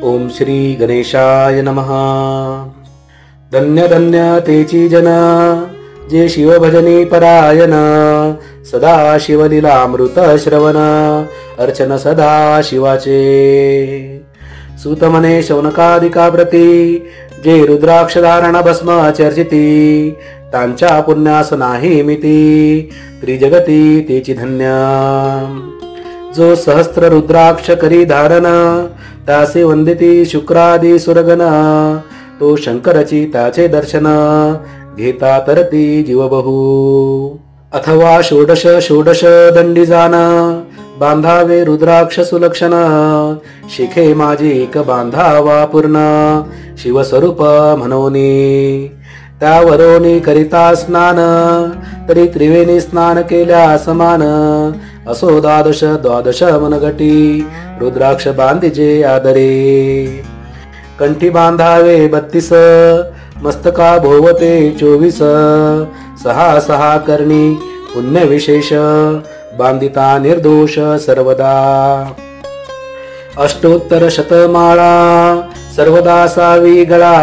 ओम श्री गणेशाय नमः. धन्य धन्य तेची जन जे शिवभजनी परायण. सदा शिवलीलामृत श्रवण अर्चन सदा शिवाचे. सूत म्हणे शौनकादिका प्रती जे रुद्राक्ष धारण भस्म चर्चिती. त्यांच्या पुण्यास नाही मिती त्रिजगती तेची धन्य. जो सहस्त्र रुद्राक्ष करी धारण त्यासे वंदिती शुक्रादी सुरगण. तो शंकरची त्याचे दर्शन घेता तरती जीवबहू. अथवा षोडश षोडश दंडी जाण बांधावे रुद्राक्ष सुलक्षण. शिखे माझी एक बांधावा पूर्ण शिवस्वरूप म्हणोनी. त्यावरोनी करिता स्नान तरी त्रिवेणी स्नान केल्या समान. असो द्वादश द्वादश मनगटी रुद्राक्ष बांधिजे आदरे. कंठी बांधावे 32 मस्तका भोवते 24. सहा सहा करणी पुण्य विशेष बांधिता निर्दोष सर्वदा. अष्टोत्तर शतमाळा सर्वदा सावी गळा.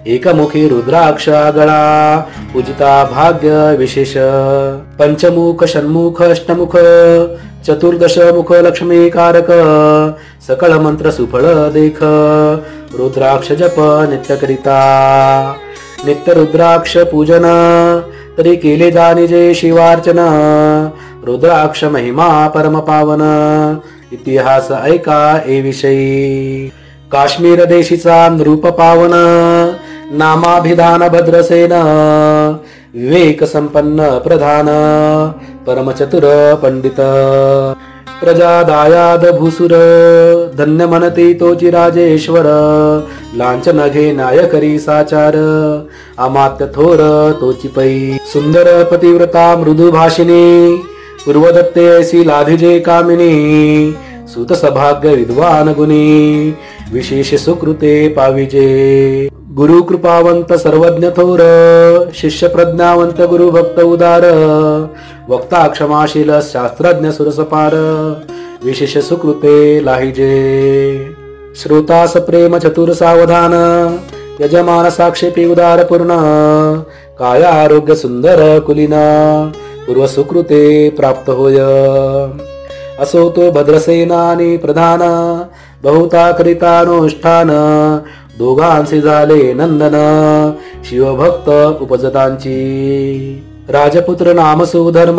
एकमुखी रुद्राक्ष गळा पूजिता भाग्य विशेष. पंचमुख षण्मुख अष्टमुख चतुर्दश मुख लक्ष्मी कारक. सकळ मंत्र सुफळ देख रुद्राक्ष जप नित्य करिता. नित्य रुद्राक्ष पूजन तरी केले जाणिजे शिवार्चन. रुद्राक्ष महिमा परम पावन इतिहास ऐका ए विषयी. काश्मीर देशीचा नृप पावन नामाभिधान भद्रसेन. विवेक संपन्न प्रधान परमचतुर पंडित. प्रजा दायाद भूसुर धन्य म्हणती तोची राजेश्वर. लांछन घे नाय करी साचार अमात्य थोर तोची पै. सुंदर पतिव्रता मृदू भाषिणी पूर्वदत्ते ऐसी लाभिजे कामिनी. सुत सभाग्य विद्वान गुणी विशेष सुकृते पाविजे. गुरु कृपावंत सर्वज्ञ थोर शिष्य प्रज्ञावंत गुरु भक्त उदार. वक्ता क्षमाशील शास्त्रज्ञ सुरसपार विशेष सुकृते लाहिजे. श्रोतास प्रेम चतुर सावधान यजमान साक्षेपी उदार पूर्ण. काय आरोग्य सुंदर कुलीन पूर्व सुकृते प्राप्त होय. असो तो भद्रसेनानी प्रधान बहुता करितानुष्ठान. दोघांचे झाले नंदन शिवभक्त उपजतांची. राजपुत्र नाम सुधर्म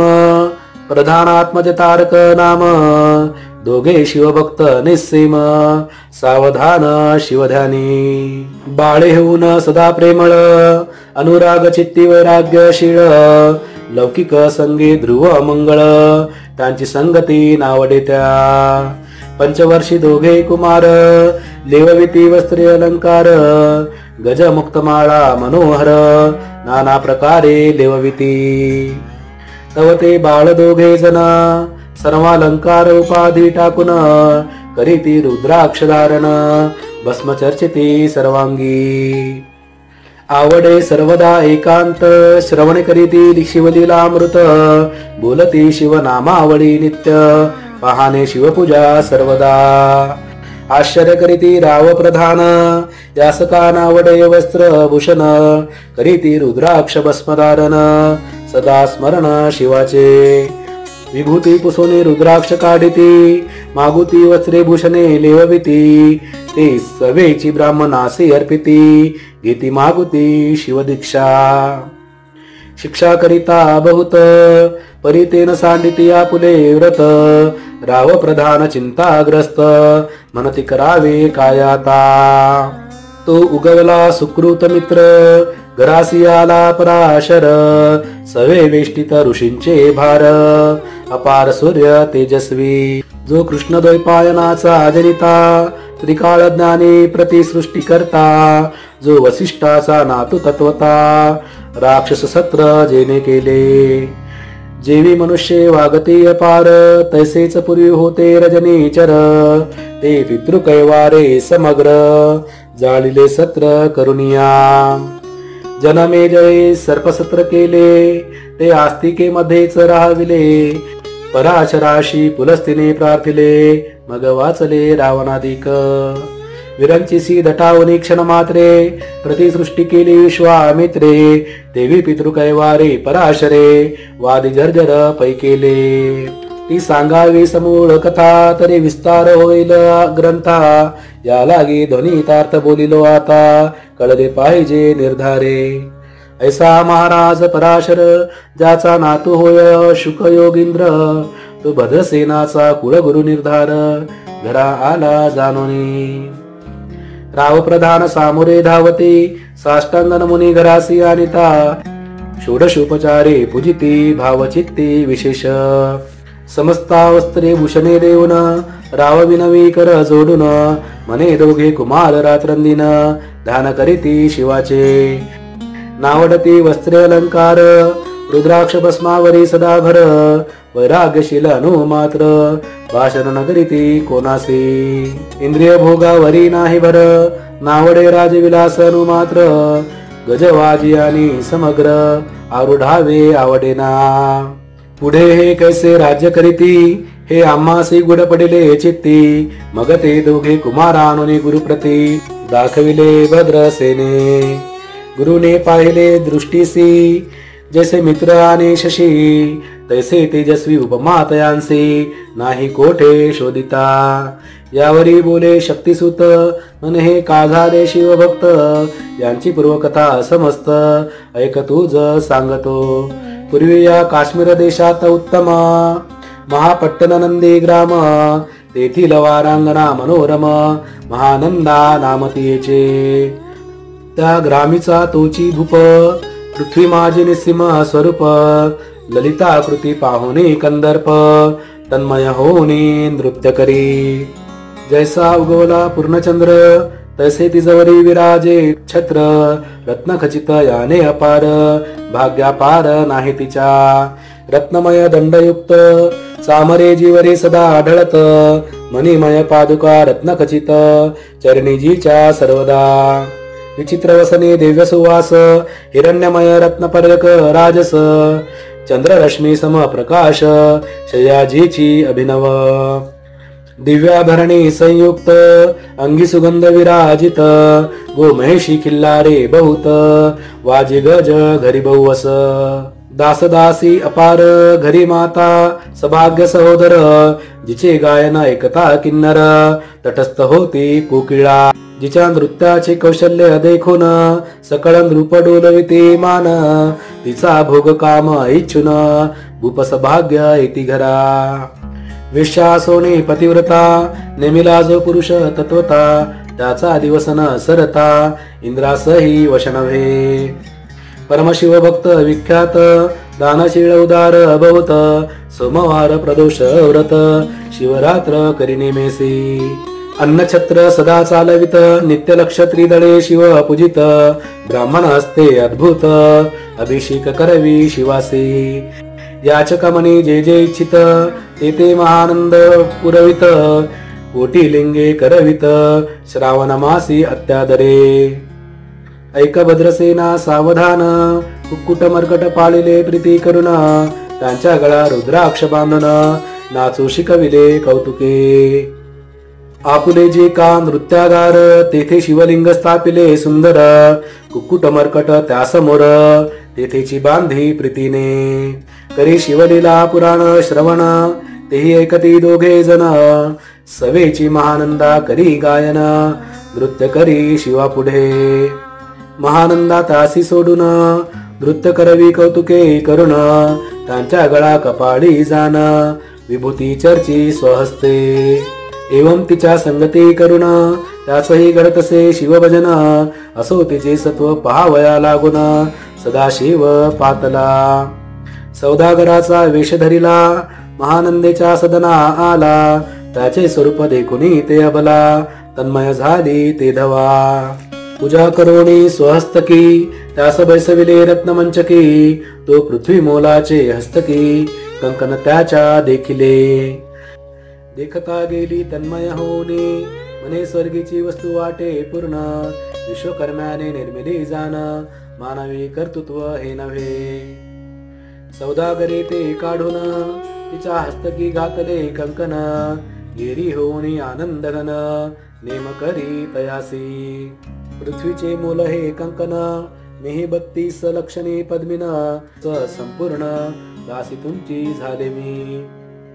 प्रधानात्मज तारक नाम. दोघे शिवभक्त निस्सीम सावधान शिवध्यानी. बाळे होऊन सदा प्रेमळ अनुराग चित्ती वैराग्यशीळ. लौकिक संगी ध्रुव मंगळ त्यांची संगती नावडेत्या. पंचवर्षी दोघे कुमार लेवविती वस्त्रे अलंकार. गजमुक्तमाळा मनोहर नाना प्रकारे लेवविती. तव ते बाळ दोघे जण सर्वालंकार उपाधी टाकून. करीती रुद्राक्ष धारण भस्म चर्चिती सर्वांगी. आवडे सर्वदा एकांत श्रवण करीती शिवलीलामृत. बोलती शिवनामावळी नित्य पाहणे शिवपूजा सर्वदा. आश्चर्य करीती राव प्रधान यासका नावडे वस्त्र भूषण. करीती रुद्राक्ष भस्मधारण सदा स्मरण शिवाचे. विभूती पुसोने रुद्राक्ष काढिती मागुती वस्त्रे भूषणे लेवविती. ते सवेची ब्राह्मणासी अर्पिती घेती मागुती शिवदीक्षा. शिक्षा करिता बहुत परितेन सांडिती आपुले व्रत. राव प्रधान चिंताग्रस्त म्हणती करावे काय आता. तो उगवला सुकृत मित्र घरासी आला पराशर. सवे वेष्टित ऋषींचे भार अपार सूर्य तेजस्वी. जो कृष्ण द्वैपायनाचा जनिता त्रिकाळ ज्ञानी प्रतिसृष्टी करता. जो वसिष्ठाचा नातू तत्वता राक्षस सत्र जेने केले. जेवी मनुष्य वागती अपार तैसेच पूर्वी होते रजनीचर. ते पितृकैवारे समग्र जाळिले सत्र करुनिया. जनमे जय सर्पसत्र केले ते आस्तिके मध्येच राहविले. पराशराशी पुलस्तीने प्रार्थिले मग वाचले रावणाधिक. विरंचिसी दटावनी क्षण मात्रे प्रतिसृष्टी केली विश्वामित्रे देवी पितृकैवारे पराशरे वादी जर्जर पै केले ती सांगावी समूळ कथा तरी विस्तार होईल ग्रंथा या लागी ध्वनितार्थ बोलिलो आता कळले पाहिजे निर्धारे ऐसा महाराज पराशर ज्याचा नातू होय शुक योगींद्र तो भद्रसेनाचा कुलगुरु निर्धार घरा आला जाणोनी राव प्रधान सामुरे धावती साष्टांगन मुनी घरासी आणिता षोडशोपचारे पूजिती भावचित्ती विशेष समस्तावस्त्रे भूषणे देऊन राव विनवी कर जोडून मने दोघे कुमार रात्रंदिन ध्यान करीती शिवाचे नावडती वस्त्रे अलंकार रुद्राक्ष भस्मावरी सदाभर वैराग्यशील अनु मात्र भाषण नगरीती कोणासी इंद्रिय भोगावरी नाही भर नावडे राजविलास अनु मात्र गजवाजी आणि समग्र आरुढावे आवडेना पुढे हे कैसे राज्य करीती हे आम्हासी गुड पडिले चित्ती मग ते दोघे कुमारानुनी गुरुप्रती दाखविले भद्रसेने गुरुने पाहिले दृष्टीसी जैसे मित्र आणि शशी तैसे तेजस्वी उपमातयांसी नाही कोठे शोधिता यावरी बोले शक्तिसुत मन हे का झाले शिवभक्त यांची पूर्वकथा समस्त ऐक तुझ सांगतो पूर्वी या काश्मीर देशात उत्तम महापट्टननंदी ग्राम तेथील वारांगणा मनोरम महानंदा नामतीचे त्या ग्रामीचा तोची धूप पृथ्वी माझे निसिम स्वरूप ललिता कृती पाहुणे कंदर्प तन्मय होणे नृत्य करी जैसा उगवला पूर्णचंद्र तैसे तिजवरी विराजे छत्र रत्नखचित याने अपार भाग्यापार नाही तिच्या रत्नमय दंडयुक्त सामरे जीवरे सदा आढळत मणिमय पादुका रत्नखचित चरणीजीच्या सर्वदा विचित्र वसने दिव्य सुवास हिरण्यमय रत्नपर्यक राजस चंद्ररश्मी सम प्रकाश शयाजीची अभिनव दिव्याभरणी संयुक्त अंगी सुगंध विराजित गोमहेशी किल्लारे बहुत वाजी गज घरी बहुवस दासदासी अपार घरी माता सभाग्य सहोदर जिचे गायन ऐकता किन्नर तटस्थ होती कोकिळा जिच्या नृत्याचे कौशल्य देखून सकळ नृप डोलविते मान तिचा भोग काम इच्छुन भूपस भाग्य येती घरा विश्वा सोने पतिव्रता नेमिला जो पुरुष तत्वता त्याचा दिवस न सरता इंद्रासही वशनवे परमशिव भक्त विख्यात दानशील उदार बहुत सोमवार प्रदोष व्रत शिवरात्र करिनेमेसी अन्नछत्र सदा चालवित नित्य लक्ष त्रिदळे शिव पूजित ब्राह्मण हस्ते अद्भुत अभिषेक करवी शिवासी याचक मनी जे जे इच्छित ते महानंद पुरवित कोटी लिंगे करवित श्रावण मासी अत्यादरे ऐक भद्रसेना सावधान कुक्कुट मर्कट पाळिले प्रीती करुण त्यांच्या गळा रुद्राक्ष बांधन नाचू शिकविले कौतुके आपुले जे का नृत्यागार तेथे शिवलिंग स्थापिले सुंदर कुक्कुट मर्कट त्यासमोर तेथेची बांधी प्रीतीने करी शिवलीला पुराण श्रवण तेही ऐकती दोघे जण सवेची महानंदा करी गायन नृत्य करी शिवा पुढे महानंदा तासी सोडून नृत्य करवी कौतुके करुण त्यांच्या गळा कपाळी जाण विभूती चर्ची स्वहस्ते एवं तिच्या संगती करुण त्याचही घडतसे शिवभजन असो तिचे सत्व पहावया लागून सदाशिव पातला सौदागराचा वेश धरिला महानंदेच्या सदना आला त्याचे स्वरूप देखुनी ते अबला तन्मय झाली ते धवा पूजा करोणी स्वहस्तकी त्यास बैसविले रत्नमंचकी तो पृथ्वी मोलाचे हस्तकी कंकन त्याच्या देखिले देखता गेली तन्मय होणे मने स्वर्गीची वस्तू वाटे पूर्ण विश्वकर्म्याने निर्मिली जाण मानवी कर्तृत्व हे नव्हे सौदागरी ते काढून तिच्या हस्तकी घातले कंकन गेरी होणी आनंद घन नेम करी तयासी. पृथ्वीचे मूल हे कंकन, मेही 32 लक्षणी पद्मिन, संपूर्ण दासी तुमची झाले मी.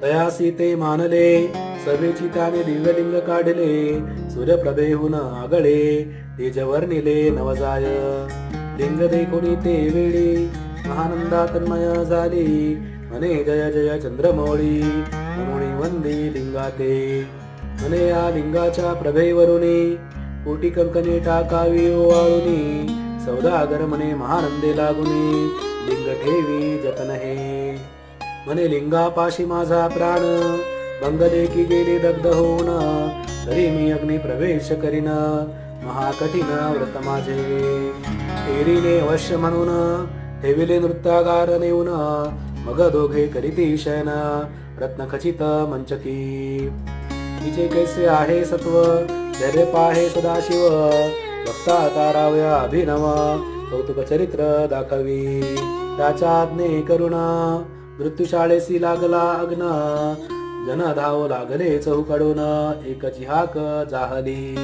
तयासी ते मानले सभेची त्याने दिव्यलिंग काढले, सूर्यप्रभेहून आगळे तेजवर्णिले नवजाय. लिंग देखुनी ते वेळी महानंदा तन्मय झाली, म्हणे जय जय चंद्रमौळी म्हणून वंदी लिंगाते. म्हणे या लिंगाच्या प्रभेवरुनी कोटी कंकणी टाकावी ओवाळुनी, सौदागर म्हणे महानंदे लागुनी लिंग ठेवी जतन हे. म्हणे लिंगापाशी माझा प्राण बंगले की गेली दग्ध होऊन, तरी मी अग्नी प्रवेश करीन महाकठीण व्रत माझे. एरीने अवश्य म्हणून ठेविले नृत्यागार नेऊन, मग दोघे करीती शयन रत्नखचित मंचकी. तिचे कैसे आहे सत्व धैर्य पाहे सदाशिव, भक्ता तारावया अभिनव कौतुक चरित्र दाखवी. त्याच्या आज्ञे करुणा मृत्यूशाळेसी लागला अग्न, जन धाव लागले चौकडून एकची हाक जाहली.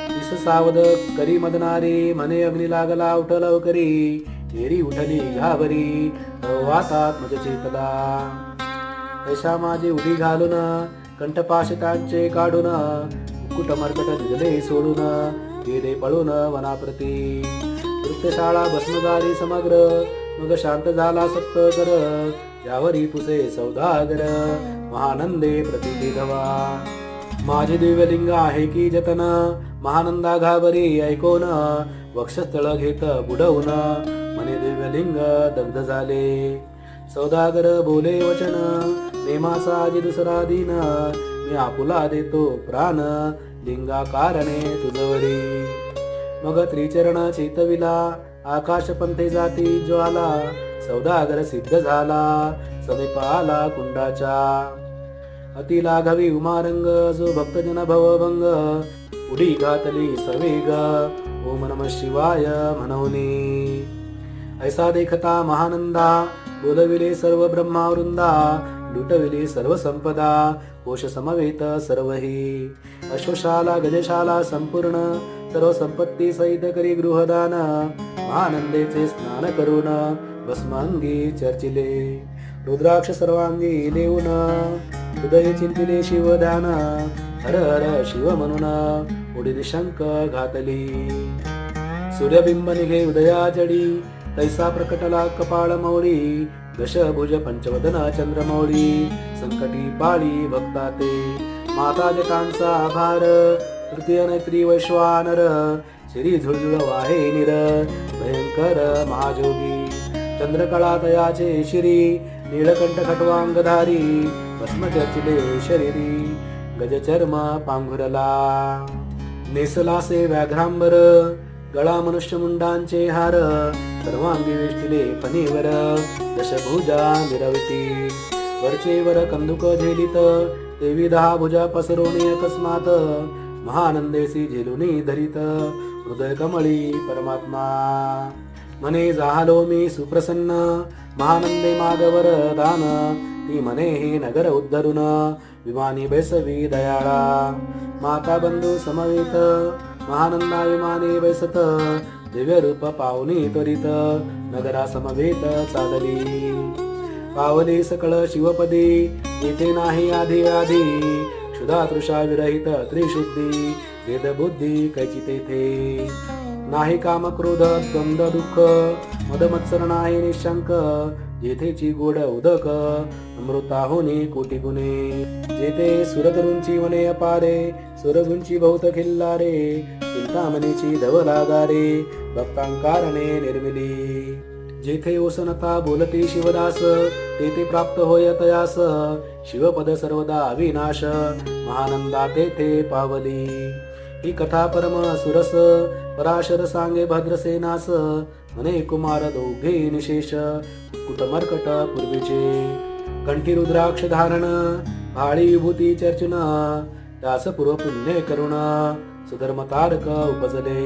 दिस सावध करी मदनारी, म्हणे अग्नी लागला उठ लवकरी. एरी उठली घाबरी वातात मज चेतला, पैसा माझी उडी घालून कंठपाश त्यांचे काढून, कुट मरकट दिले सोडून गेले पळून वनाप्रती. नृत्यशाळा भस्मदारी समग्र, मग शांत झाला सप्त कर. यावरी पुसे सौदागर महानंदे प्रतिती धवा. माझे दिव्यलिंग आहे की जतन, महानंदा घाबरी ऐकोन वक्षस्थळ घेत बुडवून, म्हणे दिव्यलिंग दग्ध झाले. सौदागर बोले वचन नेमाचा आजी दुसरा दिन, मी आपुला देतो प्राण लिंगा कारणे तुझवरी. मग त्रिचरण चेतविला आकाश पंथे जाती ज्वाला, सौदागर सिद्ध झाला समीप आला कुंडाच्या. अति लाघवी उमारंग जो भक्तजन भवभंग, उडी घातली सवेग ओम नमः शिवाय म्हणवनी. ऐसा देखता महानंदा बोलविले सर्व ब्रह्मावृंदा, लुटविले सर्व संपदा कोश समवेत सर्वही. अश्वशाला गजशाला संपूर्ण सर्व संपत्ती सहित करी गृहदान, महानंदेचे स्नान करून भस्म अंगी चर्चिले. रुद्राक्ष सर्वांगी लेऊन हृदय चिंतिले शिवदान, हर हर शिव म्हणून उडीद शंख घातली. सूर्यबिंब निघे उदया जडी, तैसा प्रकटला कपाळ मौळी. दशभुज पंचवदन चंद्रमौळी, संकटी पाळी भक्ता ते. माता जटांचा आभार तृतीय नेत्री वैश्वानर, श्री झुळझुळ वाहे निर भयंकर महाजोगी. चंद्रकळा तयाचे शिरी, नीलकंठ खटवांगधारी, भस्म चर्चिले शरीरी गजचर्म पांघुरला. नेसलासे व्याघ्रांबर गळा मनुष्य मुंडांचे हार, सर्वांगी वेष्टिले फणीवर दशभुजा मिरवती. वरचे वर कंदुक झेलित देवी 10 भुजा पसरोणी अकस्मात, महानंदेसी झेलुनी धरित हृदय कमळी परमात्मा. म्हणे जाहलो मी सुप्रसन्न महानंदे मागवर दान, ती म्हणे हे नगर उद्धरून विमानी बैसवी दयाळा. माता बंधू समवेत महानंदा विमाने बैसत, दिव्य रूप पावनी त्वरित नगरा समवेत चालली. पावले सकळ शिवपदी येथे नाही आधी आधी, क्षुधा तृषा विरहित त्रिशुद्धी वेद बुद्धी कैची तेथे. नाही काम क्रोध द्वंद्व दुःख मद मत्सर नाही निशंक, जेथेची गोड उदक अमृताहुनी कोटी गुणे. जेथे सुरतरुंची वने अपारे सुरगुंची बहुत खिल्लारे, चिंतामणीची धवलागारे भक्तांकारणे निर्मिली. जेथे ओसनता बोलते शिवदास तेथे प्राप्त होय तयास, शिवपद सर्वदा अविनाश महानंदा तेथे पावली. ही कथा परम सुरस पराशर सांगे भद्रसेनास, म्हणे कुमार दोघे निशेष कुटमर्कट पूर्वीचे. कंठी रुद्राक्ष धारण भाळी विभूती चर्चन, दास पूर्व पुण्य करुण सुधर्म तारक उपजले.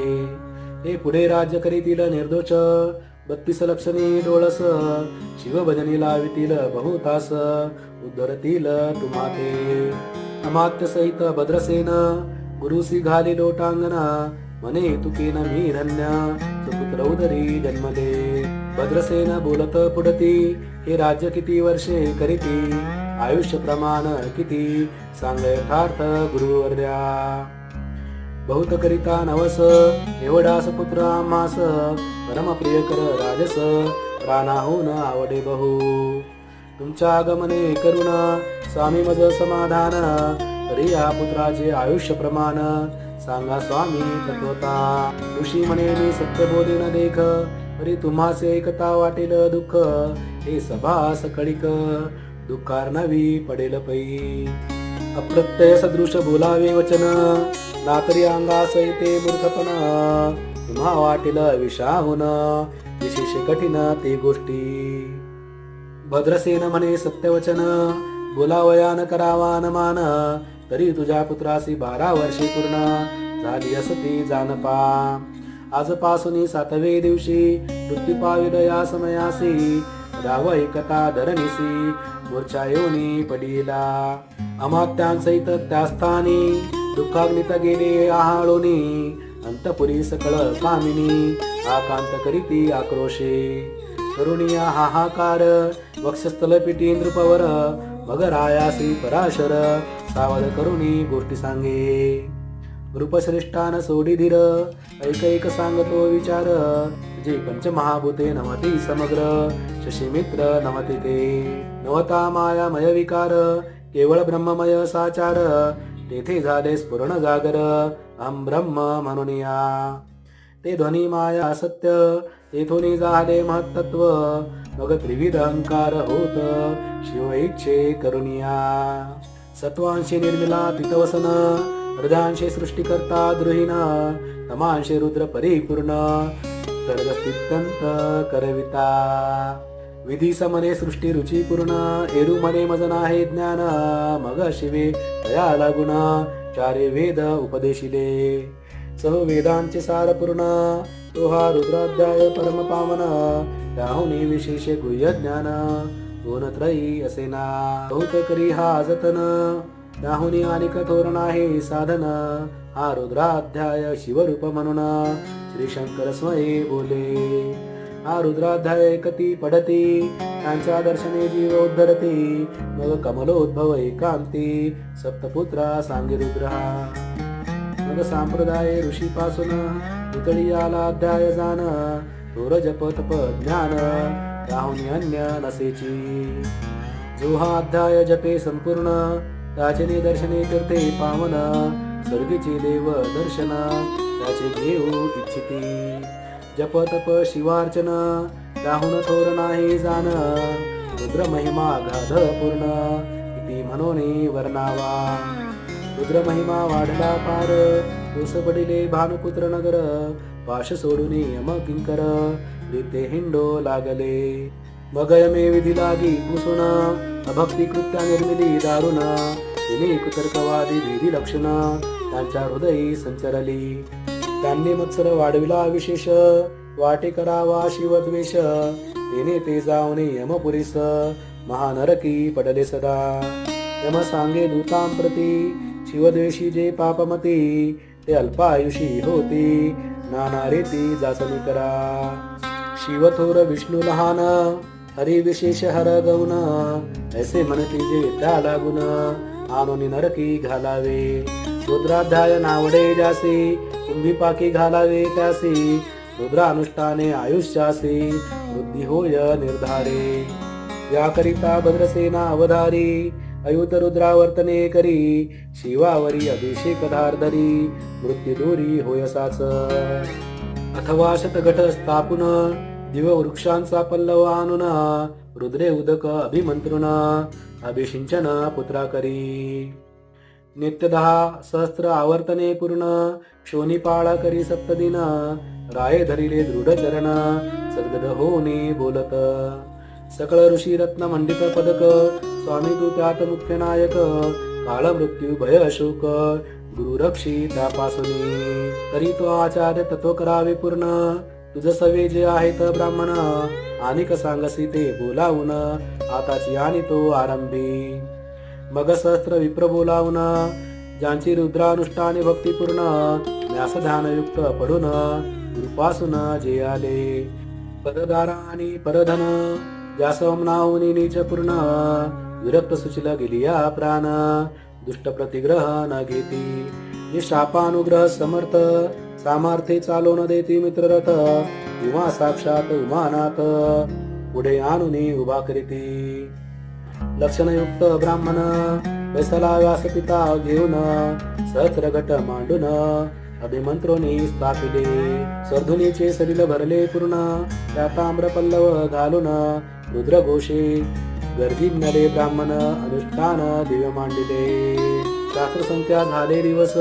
हे पुढे राज्य करीतील निर्दोष 32 लक्षणी डोळस, शिवभजनी लावितील बहुतास उद्धरतील तुम्हाते. अमात्य सहित भद्रसेन गुरुसी घाली लोटांगणा मने तुके न मी धन्य सुपुत्र उदरी जन्मले. भद्रसेन बोलत पुढती हे राज्य किती वर्षे करीती आयुष्य प्रमाण किती सांग यथार्थ गुरुवर्या. बहुत करिता नवस एवढास पुत्र आम्हास परम प्रिय कर राजस प्राणाहून आवडे बहु. तुमच्या आगमने करुण स्वामी मज समाधान तरी या पुत्राचे आयुष्य प्रमाण सांगा स्वामी तत्वता. ऋषी म्हणे मी सत्य बोले न देख तरी तुम्हासे एकता वाटेल दुःख हे सभास कळिक दुःखार्णवी पडेल पै. अप्रत्यय सदृश बोलावे वचन नाकरी अंगास येते मूर्खपण तुम्हा वाटेल विषाहून विशेष कठीण ते गोष्टी. भद्रसेन म्हणे सत्यवचन बोलावयान करावान मान तरी तुझ्या पुत्रासी 12 वर्षे पूर्ण झाली असती जानपा. आजपासून 7वे दिवशी मृत्यू पाविल या समयासी राव एकता धरणीसी मूर्छा येऊनी पडिला. अमात्यांसहित त्या स्थानी दुःखाग्नित गेले आहाळोनी अंतपुरी सकळ कामिनी आकांत करीती आक्रोशे. करुणिया हाहाकार वक्षस्थल पिटी नृपवर मग रायासी पराशर सावध करुणी गोष्टी सांगे. रूपश्रेष्ठान सोडी धीर ऐक सांगतो विचार जे पंचमहाभूते नमती समग्र शशीमित्र नमते ते. नवता मायामय विकार केवळ ब्रह्ममय साचार तेथे झाले स्फुरण जागर अहं ब्रह्म म्हणून या. ते ध्वनी माया सत्य तेथून झाले महत्त्व मग त्रिविध अहंकार होत शिव इच्छे करुणिया. सत्वांशी निर्मिला तितवसन हृदयांशी सृष्टिकर्ता द्रोहीन तमांशी रुद्र परिपूर्ण सर्गस्थित्यंत करविता. विधी समने सृष्टी रुची पूर्ण एरू मने मज आहे ज्ञान मग शिवे तया लागुण चारे वेद उपदेशिले. सह वेदांचे सार पूर्ण तो हा रुद्राध्याय परम पावन त्याहुनी विशेष गुह्य ज्ञान गुणत्रयी असेना. बहुत करी हा जतन त्याहुनी आणि कठोर नाही साधन हा रुद्राध्याय शिवरूप म्हणून श्री शंकर स्वये बोले. हा रुद्राध्याय कती पडती त्यांच्या दर्शने जीव उद्धरती मग कमलोद्भव एकांती सप्तपुत्रा सांगे रुद्र. मग संप्रदाय ऋषी पासून उतळी आला अध्याय जाण थोर जप तप ज्ञान त्याहुनी अन्य नसेची. जो हा अध्याय जपे संपूर्ण त्याचे निदर्शने करते पावन स्वर्गीचे देव दर्शन त्याचे घेऊ इच्छिती. जप तप शिवार्चन त्याहून थोर नाही जाण रुद्र महिमा गाध पूर्ण किती म्हणून वर्णावा. रुद्र महिमा वाढला पार कोस पडिले भानुपुत्र नगर पाश सोडून यम किंकर रीते हिंडो लागले. मग यमे विधी लागी पुसून अभक्ती कृत्या निर्मिली दारुण तिने कुतर्कवादी विधी लक्षण त्यांच्या हृदयी संचरली. त्यांनी मत्सर वाढविला विशेष वाटे करावा शिवद्वेष तेने ते जाऊन यमपुरीस महानरकी पडले सदा. यम सांगे दूतांप्रती शिवद्वेषी जे पापमती ते अल्पायुषी होती नाना रीती जासनी करा. शिवथोर विष्णू लहान हरी विशेष हर गौन ऐसे म्हणती जे त्या लागून आणून नरकी घालावे. रुद्राध्याय नावडे जासी तुम्ही पाकी घालावे त्यासी रुद्रानुष्ठाने आयुष्यासी वृद्धी होय निर्धारे. याकरिता भद्रसेना अवधारी अयुत रुद्रावर्तने करी शिवावरी अभिषेक धारधरी मृत्यू दूरी होयसाच. अथवा शतघट स्थापून दिव वृक्षांचा पल्लव आणून रुद्रे उदक अभिमंत्रुन अभिषिंचन पुत्रा करी. नित्य 10 सहस्त्र आवर्तने पूर्ण क्षोनिपाळा करी सप्तदिन राये धरिले दृढ चरण सद्गद होनी बोलत. सकळ ऋषी रत्न मंडित पदक स्वामी तू त्यात मुख्य नायक काळ मृत्यू भय अशोक गुरु रक्षी त्यापासूनी. तरी तो आचार्य तत्व करावे पूर्ण तुझ सवे जे आहेत ब्राह्मण आणिक सांगसी ते बोलावून आताची आणि तो आरंभी. मग सहस्त्र विप्र बोलावून ज्यांची रुद्रानुष्ठाने भक्तिपूर्ण न्यास ध्यानयुक्त पडून गुरुपासून जे आले पददारा आणि परधन ज्यास नाहुनी नीच पूर्ण विरक्त सुचिल गेलिया प्राण दुष्ट प्रतिग्रह न घेती जे शापानुग्रह समर्थ सामर्थ्ये चालवून देती मित्ररथ उमा साक्षात उमानाथ पुढे आणूनी उभा करीती लक्षणयुक्त ब्राह्मण बैसला व्यासपिता घेऊन सहस्र घट मांडून अभिमंत्रोनी स्थापिले स्वर्धुनीचे सलिल भरले पूर्ण त्या ताम्र पल्लव घालून रुद्रघोषे गर्जिन्नले ब्राह्मण अनुष्ठान दिव्य मांडिले शास्त्र संख्या झाले दिवस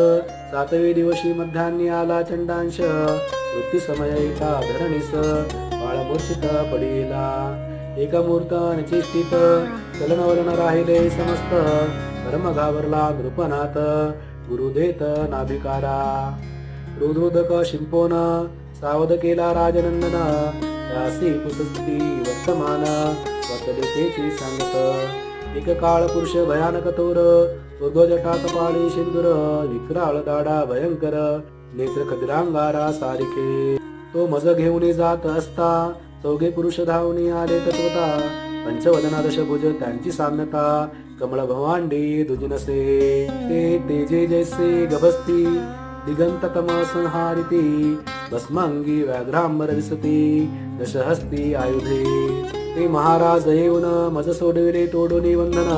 7वे दिवशी मध्यान्नी आला चंडांश वृत्ती समय एका धरणीस बाळमूर्छित पडिला एक मूर्त निचिष्टित चलनवलन राहिले समस्त धर्म घाबरला नृपनाथ गुरुदेत नाभिकारा रुद्रोदक शिंपोन सावध केला राजनंदन त्यासी पुसस्ती वर्तमान वर्तले तेची सांगत एक काळ पुरुष भयानक तोर जटा कपाळी सिंदूर विक्राळ दाडा भयंकर नेत्र खदिरांगारा सारिखे तो मज घेऊन जात असता चौघे पुरुष धावणी आले तत्वता पंचवदना दशभुज त्यांची साम्यता कमळ भवांडी दुजनसे ते तेजे जैसे गभस्ती दिगंत तम संहारिती भस्मांगी व्याघ्रांबर दिसती दशहस्ती आयुधे ते महाराज येऊन मज सोडविले तोडून वंदन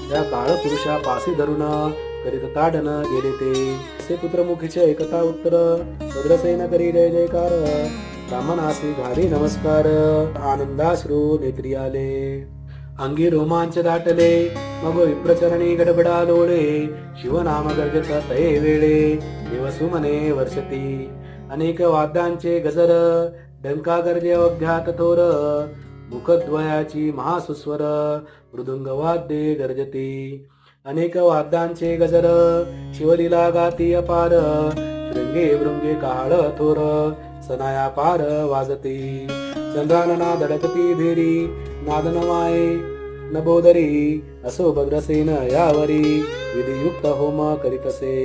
त्या काळ पुरुषा पासी धरून करीत ताडन गेले ते असे पुत्रमुखीचे एकता उत्तर भद्रसेन करी जय जयकार ब्राह्मणासी घाली नमस्कार आनंदाश्रू नेत्री आले अंगी रोमांच दाटले मग विप्रचरणी गडबडा लोळे शिवनाम गर्जत तये वेळे देवसुमने वर्षती अनेक वाद्यांचे गजर डंका गर्जे अज्ञात थोर मुखद्वयाची महासुस्वर मृदुंग वाद्ये गर्जती अनेक वाद्यांचे गजर शिवलीला गाती अपार शृंगे भृंगे काळ थोर सनाया पार वाजती चंद्रानना धडकती भेरी नादनमाये नबोदरी असो भद्रसेन यावरी विधियुक्त होम करीतसे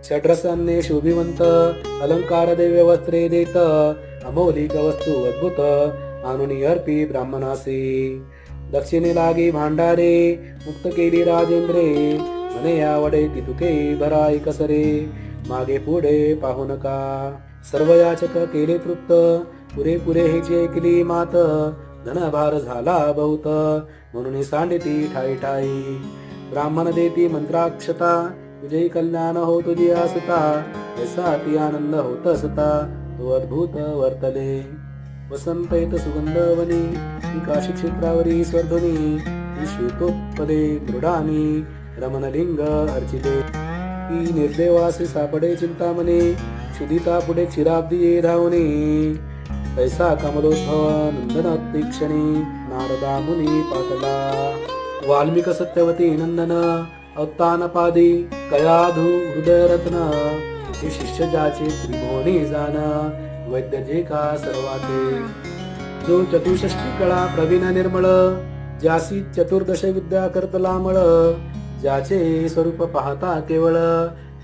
षड्रसांनी शोभिवंत अलंकार दिव्य वस्त्रे देत अमौलिक वस्तू अद्भुत आणून अर्पी ब्राह्मणासी दक्षिणे लागी भांडारे मुक्त केली राजेंद्रे मने यावडे तितुके भराई कसरे मागे पुढे पाहू नका सर्व याचक केले तृप्त पुरेपुरे हिची ऐकली मात धनभार झाला बहुत म्हणून सांडिती ठाई ठाई ब्राह्मण देती मंत्राक्षता विजयी कल्याण हो तुझी आसता ऐसा अति आनंद होत असता तो अद्भुत वर्तले वसंत येत सुगंधवनी काशी क्षेत्रावरी स्वर्धुनी विश्वतोत्पदे मृडानी रमणलिंग अर्चिते ती निर्देवासी सापडे चिंतामणे क्षुदिता पुढे क्षीराब्दी धावणे ऐसा कमलोद्भव नंदन तीक्षणी नारदा मुनी पातला वाल्मिक सत्यवती नंदन अवतानपादी कयाधू हृदयरत्न हे शिष्य ज्याचे त्रिभुवनी जाण वैद्य जे का सर्वाते जो चतुष्षष्टी कळा प्रवीण निर्मळ ज्यासी चतुर्दश विद्या करतलामळ ज्याचे स्वरूप पाहता केवळ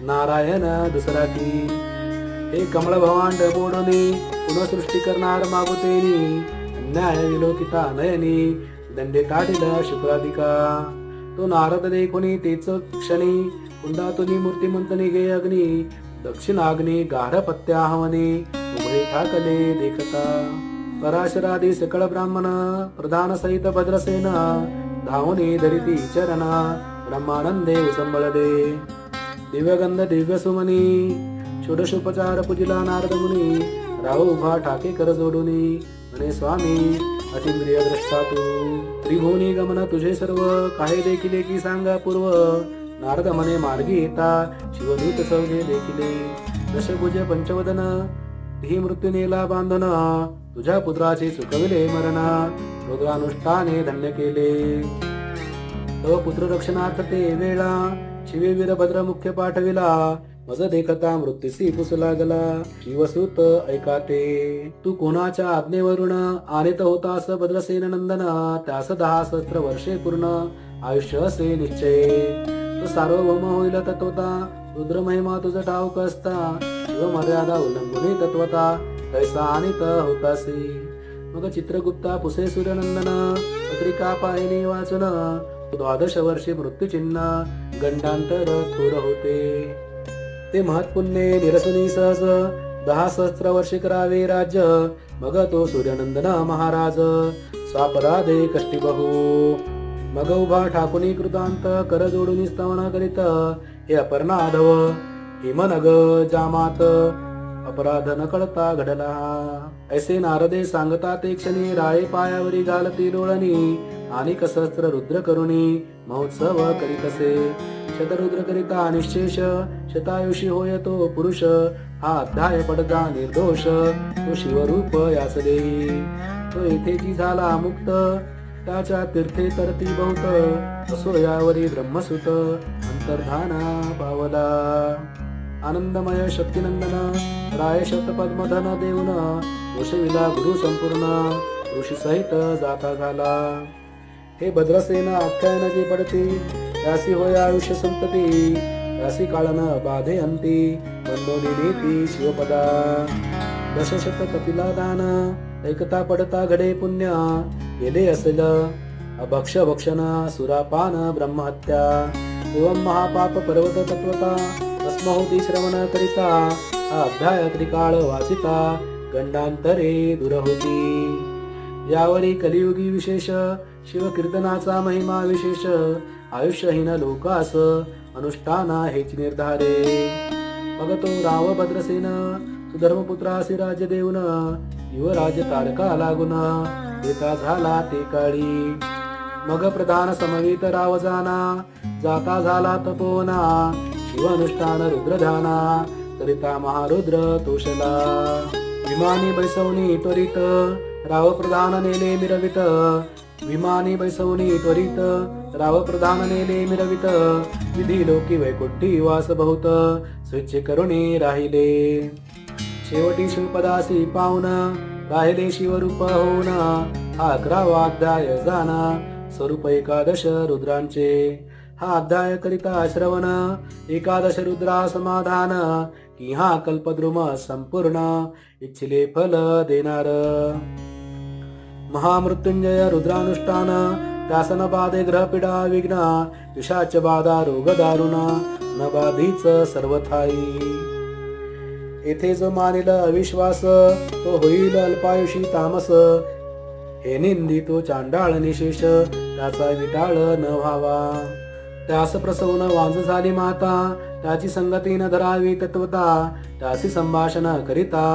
नारायण दुसरा की हे कमळ भवांड मोडणे पुनःसृष्टी करणार मागुतेनी न्याय विलोकिता नयनी दंडे ताडिल शुक्राधिका तो नारद देखुनी तेच क्षणी कुंडातुनी मूर्तिमंत निघे अग्नी दक्षिणाग्नी गाढ पत्याहवने उभे ठाकले देखता पराशरादी सकळ ब्राह्मण प्रधान सहित भद्रसेन धावने धरिती चरण ब्रह्मानंदे उसंबळले दिव्यगंध दिव्य सुमनी षोडशोपचार पूजिला नारद मुनी राव उभा ठाके कर जोडुनी म्हणे स्वामी अतिंद्रिय द्रष्टा तू त्रिभुवनी गमन तुझे सर्व काही देखिले की सांगा पूर्व नारद म्हणे मार्गी येता शिवदूत चौघे देखिले दशभुज पंचवदन ही मृत्यू नेला बांधन तुझ्या पुत्राचे चुकविले मरण रुद्रानुष्ठाने धन्य केले तो पुत्र रक्षणार्थ ते वेळा शिवे वीरभद्र मुख्य पाठविला मज देखता मृत्यूसी पुसला गला शिवसूत ऐकाते तू कोणाच्या आज्ञेवरून आनेत होतास भद्रसेन नंदन त्यास 10 सहस्त्र वर्षे पूर्ण आयुष्य असे निश्चय तो सार्वभौम होईल तत्वता, रुद्र महिमा तुझ ठाऊक असता, शिव मर्यादा उल्लंघुनी तत्वता, कैसा अनित होतासी. मग चित्रगुप्ता पुसे सूर्यनंदन, पत्रिका पाहिली वाचून, 12 वर्षे मृत्यूचिन्ह, गंडांतर थोर होते. ते महत्पुण्ये निरसुनी सहज, 10 सहस्त्र वर्षे करावे राज्य, मग तो सूर्यनंदन महाराज, स्वापराधे कष्टी बहु. मग उभा ठाकुनी कृतांत, कर जोडून स्तवन करीत, हे अपर्णाधव हिमनग जामात, अपराध न कळता घडला. ऐसे नारदे सांगता ते क्षणी, राळे पायावरी घालती लोळणी, आणि सहस्त्र रुद्र करुणी महोत्सव करीतसे. शतरुद्र करिता निश्चेष, शतायुषी होय तो पुरुष, हा अध्याय पडदा निर्दोष, तो शिवरूप याच देई. तो येथेची झाला मुक्त, त्याच्या तीर्थे तरती बहुत, असो यावरी ब्रह्मसुत, अंतर्धाना पावला. आनंदमय शक्तिनंदन, राय शतपद्मधन देऊन, दोषविला गुरु संपूर्ण, ऋषी सहित जाता झाला. हे भद्रसेन आख्यान जे पडते, त्यासी होय आयुष्य संपती, त्यासी काळन बाधे अंती, बंदोनी नीती शिवपदा. दशशत कपिला दान, ऐकता पडता घडे पुण्य, गेले असेल अभक्ष भक्षण, सुरापान ब्रह्महत्या, एवं महापाप पर्वत तत्वता, भस्म होती श्रवण करिता, हा अध्याय त्रिकाळ वाचिता, गंडांतरे दूर होती. यावरी कलियुगी विशेष, शिव कीर्तनाचा महिमा विशेष, आयुष्यहीन लोकास अनुष्ठाना हेच निर्धारे. मग तो राव भद्रसेन, सुधर्मपुत्रासी राज्य देऊन, युवराज तारका लागून, देता झाला ते काळी. मग प्रधान समवेत राव जाना, जाता झाला तपोना, शिव अनुष्ठान रुद्रधाना, करिता महारुद्र तोषला. विमानी बैसवणी त्वरित, राव प्रधान नेले मिरवित, विमानी बैसवणी त्वरित, राव प्रधान नेले मिरवित, विधी लोकी वैकुंठी वास बहुत, स्वेच्छे करुणी राहिले. शेवटी शिवपदासी पाहुन, राहिले शिवरूप होऊन, हा 11वा अध्याय जाना, स्वरूप 11 रुद्रांचे. हा अध्याय करिता श्रवण, 11 रुद्रा समाधान, की हा कल्पद्रुम संपूर्ण, इच्छिले फल देणार. महामृत्युंजय रुद्रानुष्ठान, त्यासन बाधे ग्रहपीडा विघ्न, विषाच बाधा रोग दारुण, न बाधीच सर्वथाई. येथे जो मानिल अविश्वास, तो होईल अल्पायुषी तामस, हे निंदी तो चांडाळ निशेष, त्याचा विटाळ न व्हावा. त्यास प्रसवून वांज झाली माता, त्याची संगती न धरावी तत्वता, त्यासी संभाषण करिता,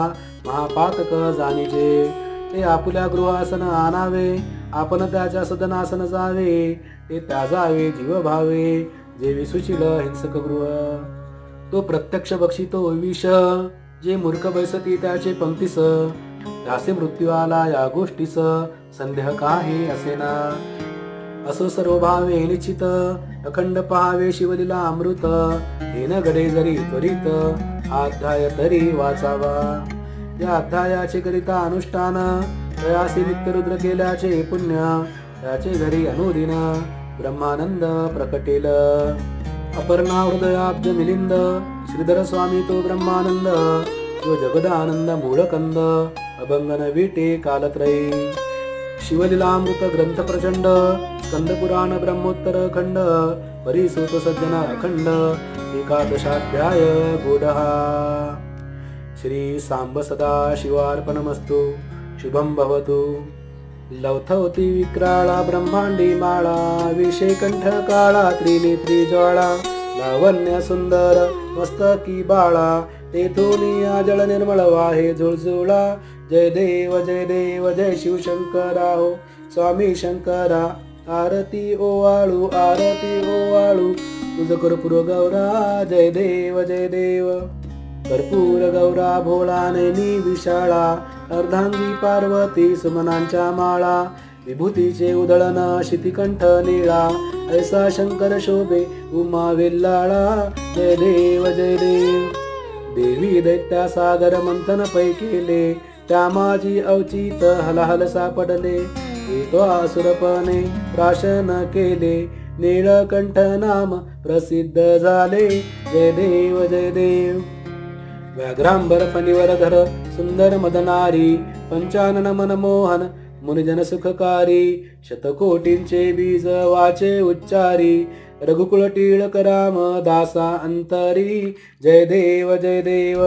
महापातक जाणीजे. ते आपुल्या गृहासन आणावे, आपण त्याच्या सदनासन जावे, ते त्याजावे जीव भावे, जे विसुचिल हिंसक गृह. तो प्रत्यक्ष बक्षितो विष, जे मूर्ख बैसती त्याचे पंक्तीस, त्यासे मृत्यू आला या गोष्टीस, संदेह काही असेना. असो सर्व भावे निश्चित, अखंड पहावे शिवलीला अमृत, हे न घडे जरी त्वरित, हा अध्याय तरी वाचावा. या अध्यायाचे करिता अनुष्ठान, प्रयासी नित्यरुद्र केल्याचे पुण्य, त्याचे घरी अनुदिन ब्रह्मानंद प्रकटेल. अपर्णा हृदयाब्ज मिलिंद, श्रीधर स्वामी तो ब्रह्मानंद, जो जगदानंद मूळकंद, अभंगन विटे कालत्रयी. शिवलीलामृत ग्रंथ प्रचंड, स्कंद पुराण ब्रह्मोत्तर खंड, परिसुत सज्जन अखंड, 11 गोडहा. श्री सांब सदा शिवार्पणमस्तु. शुभम भवतु. लवथवती विक्राळा ब्रह्मांडी माळा, विषे कंठ काळा त्रिनेत्री ज्वाळा, लावण्य सुंदर मस्तकी बाळा, तेथून जळ निर्मळ वाहे झुळझुळा. जय देव जय शिवशंकरा हो स्वामी शंकरा, आरती ओवाळू तुझ कर्पूर गौरा. जय देव कर्पूर गौरा भोळा नैनी विशाळा, अर्धांगी पार्वती सुमनांच्या माळा, विभूतीचे उधळण शितिकंठ निळा, ऐसा शंकर शोभे उमा वेल्लाळा. जय देव देवी दैत्या सागर मंथन पै केले, त्या माझी अवचित हलहल सापडले. तो असुरपणे प्राशन केले, नीळकंठ नाम प्रसिद्ध झाले. जय देव जय देव. व्याघ्रांबर फणीवरधर सुंदर मदनारी, पंचानन मनमोहन मुनिजन सुखकारी. शतकोटींचे बीज वाचे उच्चारी, रघुकुळ टिळक राम दासा अंतरी. जय देव जय देव.